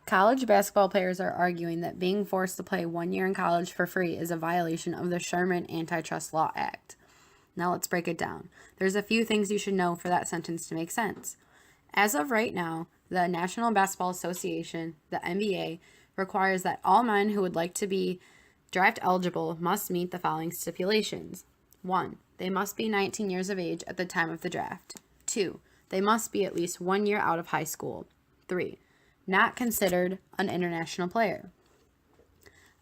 College basketball players are arguing that being forced to play 1 year in college for free is a violation of the Sherman Antitrust Law Act. Now let's break it down. There's a few things you should know for that sentence to make sense. As of right now, the National Basketball Association, the NBA, requires that all men who would like to be draft eligible must meet the following stipulations. 1. They must be 19 years of age at the time of the draft. 2. They must be at least 1 year out of high school. 3. Not considered an international player.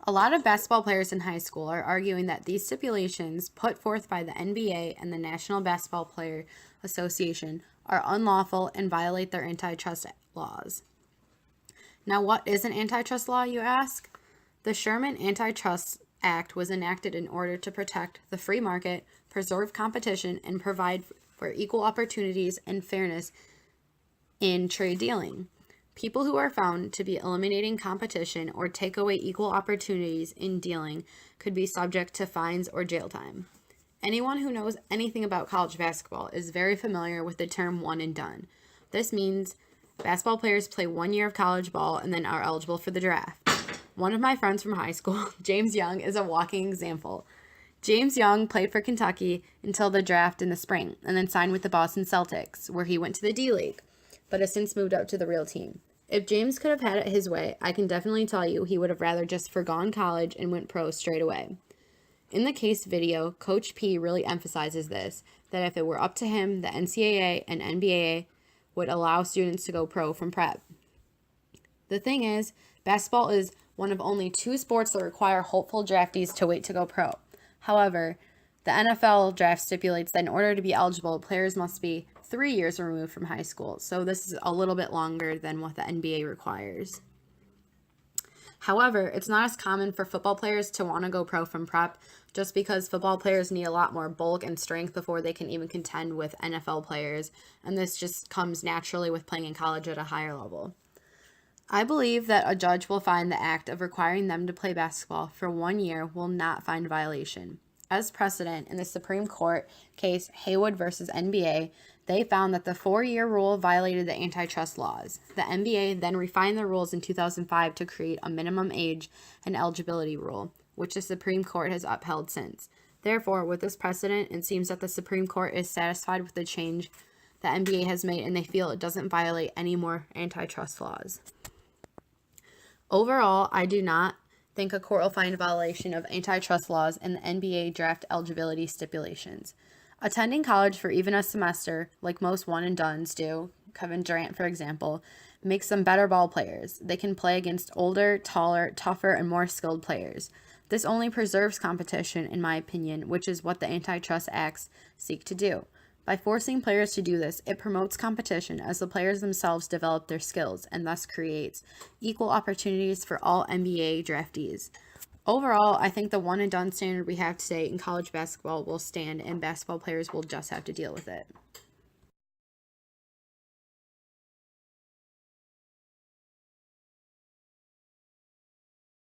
A lot of basketball players in high school are arguing that these stipulations put forth by the NBA and the National Basketball Player Association are unlawful and violate their antitrust laws. Now, what is an antitrust law, you ask? The Sherman Antitrust Act was enacted in order to protect the free market, preserve competition, and provide for equal opportunities and fairness in trade dealing. People who are found to be eliminating competition or take away equal opportunities in dealing could be subject to fines or jail time. Anyone who knows anything about college basketball is very familiar with the term one and done. This means basketball players play 1 year of college ball and then are eligible for the draft. One of my friends from high school, James Young, is a walking example. James Young played for Kentucky until the draft in the spring and then signed with the Boston Celtics, where he went to the D-League, but has since moved up to the real team. If James could have had it his way, I can definitely tell you he would have rather just forgone college and went pro straight away. In the case video, Coach P really emphasizes this, that if it were up to him, the NCAA and NBA would allow students to go pro from prep. The thing is, basketball is one of only 2 sports that require hopeful draftees to wait to go pro. However, the NFL draft stipulates that in order to be eligible, players must be 3 years removed from high school, so this is a little bit longer than what the NBA requires. However, it's not as common for football players to want to go pro from prep, just because football players need a lot more bulk and strength before they can even contend with NFL players, and this just comes naturally with playing in college at a higher level. I believe that a judge will find the act of requiring them to play basketball for 1 year will not find violation. As precedent in the Supreme Court case Haywood versus NBA, they found that the 4-year rule violated the antitrust laws. The NBA then refined the rules in 2005 to create a minimum age and eligibility rule, which the Supreme Court has upheld since. Therefore, with this precedent, it seems that the Supreme Court is satisfied with the change the NBA has made, and they feel it doesn't violate any more antitrust laws. Overall, I do not think a court will find a violation of antitrust laws and the NBA draft eligibility stipulations. Attending college for even a semester, like most one-and-dones do, Kevin Durant, for example, makes them better ball players. They can play against older, taller, tougher, and more skilled players. This only preserves competition, in my opinion, which is what the antitrust acts seek to do. By forcing players to do this, it promotes competition as the players themselves develop their skills and thus creates equal opportunities for all NBA draftees. Overall, I think the one and done standard we have today in college basketball will stand, and basketball players will just have to deal with it.